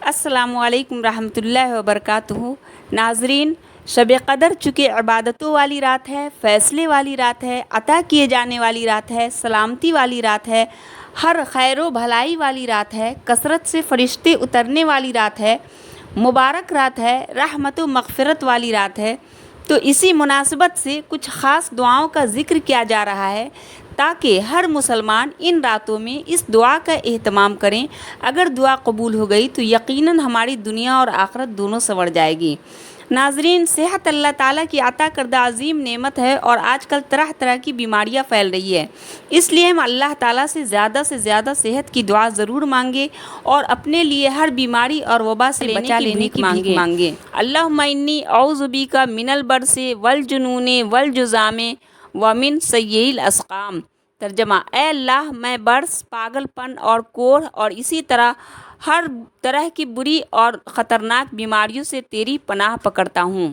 السلام علیکم ورحمۃ اللہ وبرکاتہ۔ ناظرین، شب قدر چونکہ عبادتوں والی رات ہے، فیصلے والی رات ہے، عطا کیے جانے والی رات ہے، سلامتی والی رات ہے، ہر خیر و بھلائی والی رات ہے، کثرت سے فرشتے اترنے والی رات ہے، مبارک رات ہے، رحمت و مغفرت والی رات ہے، تو اسی مناسبت سے کچھ خاص دعاؤں کا ذکر کیا جا رہا ہے تاکہ ہر مسلمان ان راتوں میں اس دعا کا اہتمام کریں۔ اگر دعا قبول ہو گئی تو یقیناً ہماری دنیا اور آخرت دونوں سنور جائے گی۔ ناظرین، صحت اللہ تعالیٰ کی عطا کردہ عظیم نعمت ہے اور آج کل طرح طرح کی بیماریاں پھیل رہی ہے، اس لیے ہم اللہ تعالیٰ سے زیادہ صحت کی دعا ضرور مانگیں اور اپنے لیے ہر بیماری اور وبا سے بچا لینے کی بھیک مانگیں۔ اللہم انی اعوذ بک من البرص والجنون والجذام ومن سیئ الاسقام۔ ترجمہ: اے اللہ، میں برص، پاگل پن اور کوڑھ اور اسی طرح ہر طرح کی بری اور خطرناک بیماریوں سے تیری پناہ پکڑتا ہوں۔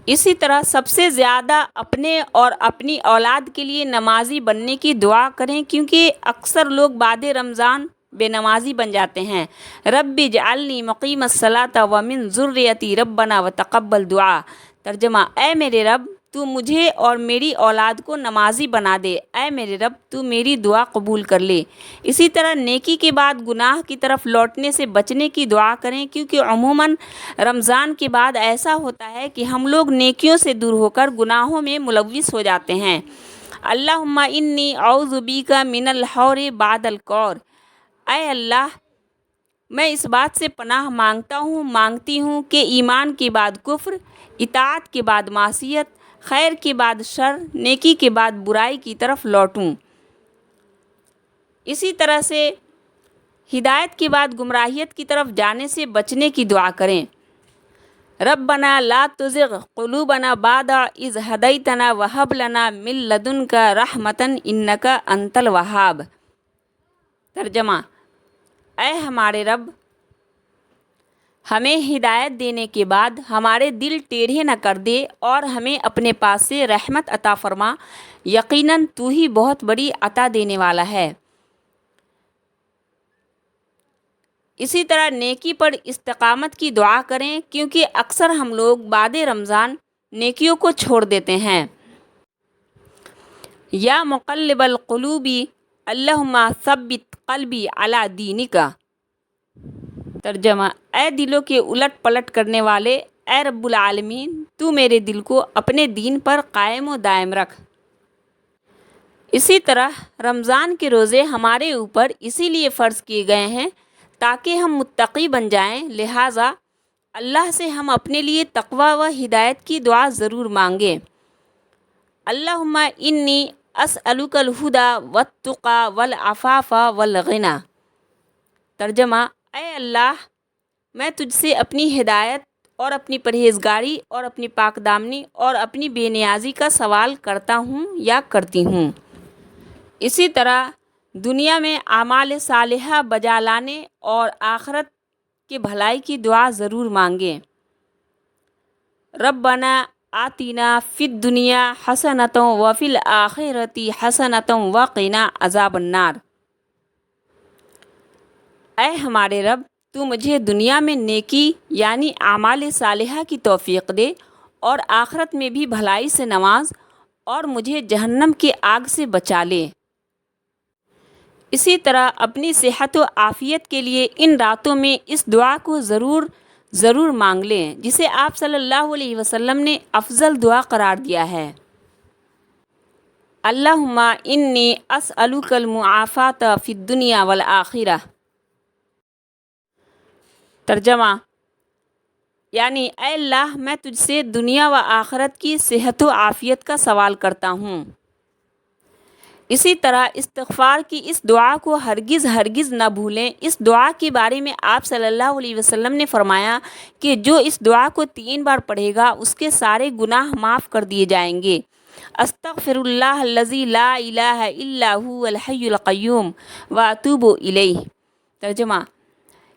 اسی طرح سب سے زیادہ اپنے اور اپنی اولاد کے لیے نمازی بننے کی دعا کریں، کیونکہ اکثر لوگ بعد رمضان بے نمازی بن جاتے ہیں۔ رب اجعلنی مقیم الصلاۃ ومن ذریتی ربنا وتقبل دعا۔ ترجمہ: اے میرے رب، تو مجھے اور میری اولاد کو نمازی بنا دے۔ اے میرے رب، تو میری دعا قبول کر لے۔ اسی طرح نیکی کے بعد گناہ کی طرف لوٹنے سے بچنے کی دعا کریں، کیونکہ عموماً رمضان کے بعد ایسا ہوتا ہے کہ ہم لوگ نیکیوں سے دور ہو کر گناہوں میں ملوث ہو جاتے ہیں۔ اللہم انی اعوذ بک من الحور بعد الکور۔ اے اللہ، میں اس بات سے پناہ مانگتی ہوں کہ ایمان کے بعد کفر، اطاعت کے بعد معصیت، خیر کے بعد شر، نیکی کے بعد برائی کی طرف لوٹوں۔ اسی طرح سے ہدایت کے بعد گمراہیت کی طرف جانے سے بچنے کی دعا کریں۔ ربنا لا تزغ قلوبنا بعد اذ ہدیتنا وہب لنا من لدنک رحمۃ انک انت الوہاب۔ ترجمہ: اے ہمارے رب، ہمیں ہدایت دینے کے بعد ہمارے دل ٹیڑھے نہ کر دے اور ہمیں اپنے پاس سے رحمت عطا فرما، یقیناً تو ہی بہت بڑی عطا دینے والا ہے۔ اسی طرح نیکی پر استقامت کی دعا کریں، کیونکہ اکثر ہم لوگ بعد رمضان نیکیوں کو چھوڑ دیتے ہیں۔ یا مقلب القلوب اللہم ثبت قلبی علی دینک۔ ترجمہ: اے دلوں کے الٹ پلٹ کرنے والے، اے رب العالمین، تو میرے دل کو اپنے دین پر قائم و دائم رکھ۔ اسی طرح رمضان کے روزے ہمارے اوپر اسی لیے فرض کیے گئے ہیں تاکہ ہم متقی بن جائیں، لہٰذا اللہ سے ہم اپنے لیے تقوی و ہدایت کی دعا ضرور مانگیں۔ اللہم انی اسألک الہدی والتقی والعفاف والغنی۔ ترجمہ: اے اللہ، میں تجھ سے اپنی ہدایت اور اپنی پرہیزگاری اور اپنی پاک دامنی اور اپنی بے نیازی کا سوال کرتا ہوں یا کرتی ہوں۔ اسی طرح دنیا میں اعمال صالحہ بجا لانے اور آخرت کے بھلائی کی دعا ضرور مانگیں۔ ربنا آتنا فی الدنیا حسنۃ وفی الآخرۃ حسنۃ وقنا عذاب النار۔ اے ہمارے رب، تو مجھے دنیا میں نیکی یعنی اعمال صالحہ کی توفیق دے اور آخرت میں بھی بھلائی سے نواز اور مجھے جہنم کی آگ سے بچا لے۔ اسی طرح اپنی صحت و عافیت کے لیے ان راتوں میں اس دعا کو ضرور مانگ لیں، جسے آپ صلی اللہ علیہ وسلم نے افضل دعا قرار دیا ہے۔ اللہم انی اسألک المعافاۃ فی الدنیا والآخرہ۔ ترجمہ: یعنی اے اللہ، میں تجھ سے دنیا و آخرت کی صحت و عافیت کا سوال کرتا ہوں۔ اسی طرح استغفار کی اس دعا کو ہرگز نہ بھولیں۔ اس دعا کے بارے میں آپ صلی اللہ علیہ وسلم نے فرمایا کہ جو اس دعا کو 3 بار پڑھے گا اس کے سارے گناہ معاف کر دیے جائیں گے۔ استغفر اللہ الذی لا الہ الا هو الحی القیوم واتوب الیہ۔ ترجمہ: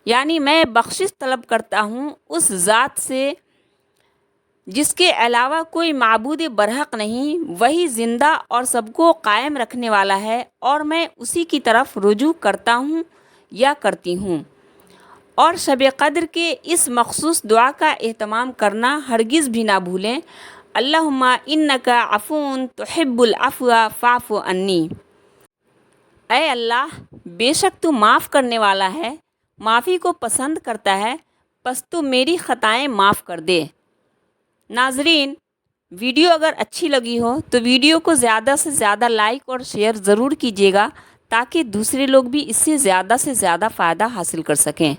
یعنی میں بخشش طلب کرتا ہوں اس ذات سے جس کے علاوہ کوئی معبود برحق نہیں، وہی زندہ اور سب کو قائم رکھنے والا ہے، اور میں اسی کی طرف رجوع کرتا ہوں یا کرتی ہوں۔ اور شب قدر کے اس مخصوص دعا کا اہتمام کرنا ہرگز بھی نہ بھولیں۔ اللہم انکا عفون تحب العفو فاعف عنی۔ اے اللہ، بے شک تو معاف کرنے والا ہے، معافی کو پسند کرتا ہے، پس تو میری خطائیں معاف کر دے۔ ناظرین، ویڈیو اگر اچھی لگی ہو تو ویڈیو کو زیادہ سے زیادہ لائک اور شیئر ضرور کیجیے گا تاکہ دوسرے لوگ بھی اس سے زیادہ فائدہ حاصل کر سکیں۔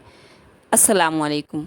السلام علیکم۔